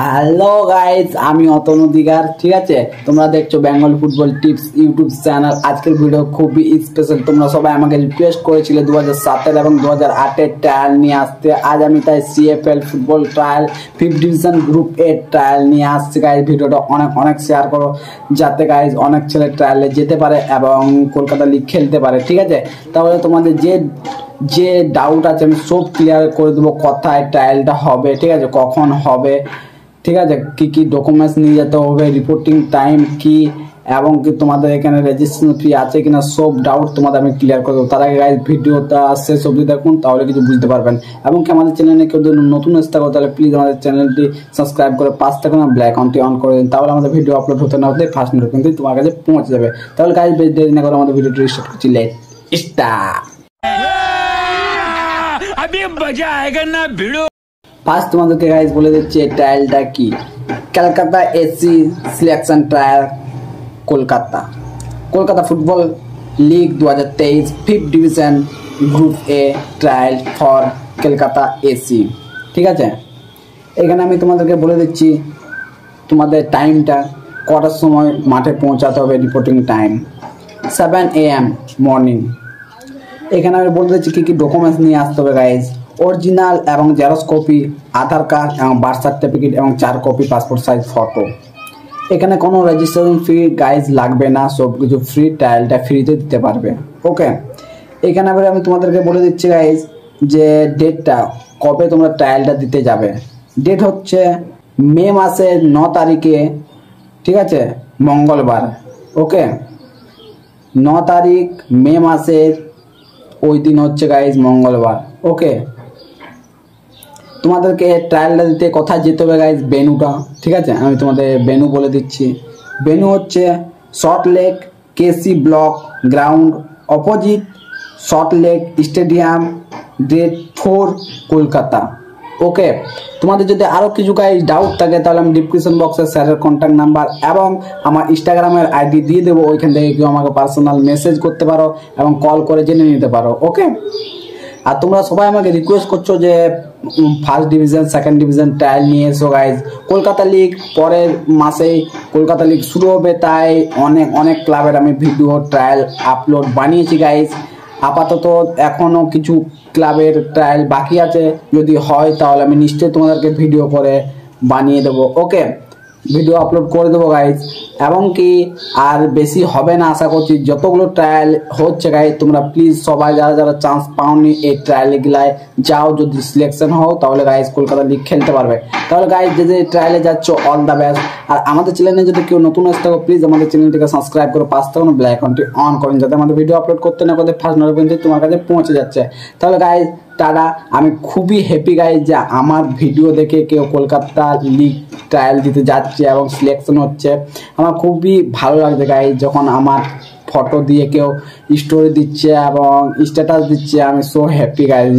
Hello guys, আমি অতন অধিকার। ঠিক আছে, তোমরা দেখছো Bengal football tips YouTube channel. আজকের ভিডিও খুবই স্পেশাল। তোমরা সবাই আমাকে রিকোয়েস্ট করেছিলে 2007 এবং 2008 ট্রায়াল নিয়ে আসতে। আজ আমি তাই CFL football trial 5th division group এ ট্রায়াল নিয়ে আসছি। গাইস ভিডিওটা অনেক শেয়ার করো, যাতে গাইস অনেক ছেলে ট্রায়ালে যেতে পারে এবং কলকাতা লিগ খেলতে পারে। ঠিক আছে, তাহলে তোমাদের যে ডাউট আছে আমি সব ক্লিয়ার করে দেবো। কোথায় ট্রায়ালটা হবে, ঠিক আছে, কখন হবে, ঠিক আছে, কি কি ডকুমেন্টস নিয়ে যেতে হবে, রিপোর্টিং টাইম কি, এবং কি তোমাদের এখানে রেজিস্ট্রেশন ফি আছে কিনা, সব ডাউট তোমাদের আমি ক্লিয়ার করে দেবো। তার আগে গাইস ভিডিওটা শেষ অবধি দেখুন, তাহলে কিছু বুঝতে পারবেন। এবং কি আমাদের চ্যানেলে কেউ যদি নতুন এসে থাকো তাহলে প্লিজ আমাদের চ্যানেলটি সাবস্ক্রাইব করে পাশ থেকে ব্ল্যাক আইকনটি অন করে দিন, তাহলে আমাদের ভিডিও আপলোড হতে না হতে ফার্স্ট নোট কিন্তু তোমার কাছে পৌঁছে যাবে। তাহলে গাইস বেশ দেরি না করে আমাদের ভিডিওটি স্টার্ট করছি। Let start. अभी मजा आएगा ना भिड़ो। ফার্স্ট তোমাদেরকে গাইস বলে দিচ্ছি এই ট্রায়ালটা কি। Kolkata AC selection trial, Kolkata football league 2023 5th division group A trial for Kolkata AC. ঠিক আছে, এখানে আমি তোমাদেরকে বলে দিচ্ছি তোমাদের টাইমটা, কটার সময় মাঠে পৌঁছাতে হবে। Reporting time 7 AM morning. এখানে আমি বলে দিচ্ছি কী কী ডকুমেন্টস নিয়ে আসতে হবে গাইজ। অরিজিনাল এবং জেরক্স কপি, আধার কার্ড এবং বার্থ সার্টিফিকেট এবং 4 কপি পাসপোর্ট সাইজ ফটো। এখানে কোনো রেজিস্ট্রেশন ফি গাইজ লাগবে না, সব কিছু ফ্রি। ট্রায়ালটা ফ্রিতে দিতে পারবে। ওকে, এখানে আমি তোমাদেরকে বলে দিচ্ছি গাইজ যে ডেটটা কবে তোমরা ট্রায়ালটা দিতে যাবে। ডেট হচ্ছে মে মাসের 9 তারিখে, ঠিক আছে, মঙ্গলবার। ওকে, 9 তারিখ মে মাসের ওই দিন হচ্ছে গাইজ মঙ্গলবার। ওকে, তোমাদেরকে ট্রায়ালটা দিতে কোথায় যেতে হবে গাইজ, বেনুটা। ঠিক আছে, আমি তোমাদের বেনু বলে দিচ্ছি। বেনু হচ্ছে Salt Lake KC block ground, opposite Salt Lake stadium, date 4 Kolkata. Okay, তোমাদের যদি আরও কিছু গাইজ ডাউট থাকে তাহলে আমি ডিসক্রিপশন বক্সে স্যারের কন্ট্যাক্ট নাম্বার এবং আমার ইনস্টাগ্রামের আইডি দিয়ে দেবো। ওইখান থেকে কেউ আমাকে পার্সোনাল মেসেজ করতে পারো এবং কল করে জেনে নিতে পারো। ওকে, আর তোমরা সবাই আমাকে রিকোয়েস্ট করছো যে first division second division trial নিয়ে এসো গাইজ। কলকাতা লিগ পরের মাসেই কলকাতা লিগ শুরু হবে, তাই অনেক ক্লাবের আমি ভিডিও ট্রায়াল আপলোড বানিয়েছি গাইজ। আপাতত এখনও কিছু ক্লাবের ট্রায়াল বাকি আছে, যদি হয় তাহলে আমি নিশ্চয়ই তোমাদেরকে ভিডিও করে বানিয়ে দেবো। ওকে, ভিডিও আপলোড করে দেবো গাইজ। এবং কি আর বেশি হবে না আশা করছি, যতগুলো ট্রায়াল হচ্ছে গাইজ তোমরা প্লিজ সবাই যারা চান্স পাওনি এই ট্রায়ালগুলায় যাও। যদি সিলেকশন হও তাহলে গাইজ কলকাতা লিগ খেলতে পারবে। তাহলে গাইজ যে ট্রায়ালে যাচ্ছ অল দ্য বেস্ট। আর আমাদের চ্যানেলে যদি কেউ নতুন আসতে থাকো প্লিজ আমাদের চ্যানেলটিকে সাবস্ক্রাইব করে পাশ থেকে ব্ল্যাক আইকনটি অন করেন, যাতে আমাদের ভিডিও আপলোড করতে না করতে ফার্স্ট নোটিফিকেশন তোমার কাছে পৌঁছে যাচ্ছে। তাহলে গাইজ টাটা। আমি খুবই হ্যাপি গাইজ যে আমার ভিডিও দেখে কেউ কলকাতা লিগ ট্রায়াল দিতে যাচ্ছে এবং সিলেকশন হচ্ছে। আমার খুবই ভালো লাগছে গাইজ যখন আমার ফটো দিয়ে কেউ স্টোরি দিচ্ছে এবং স্ট্যাটাস দিচ্ছে। আমি সো হ্যাপি গাইজ,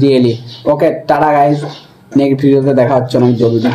রিয়েলি। ওকে, টাটা গাইজ, নেক্সট ভিডিওতে দেখা হচ্ছে অনেক জলদি।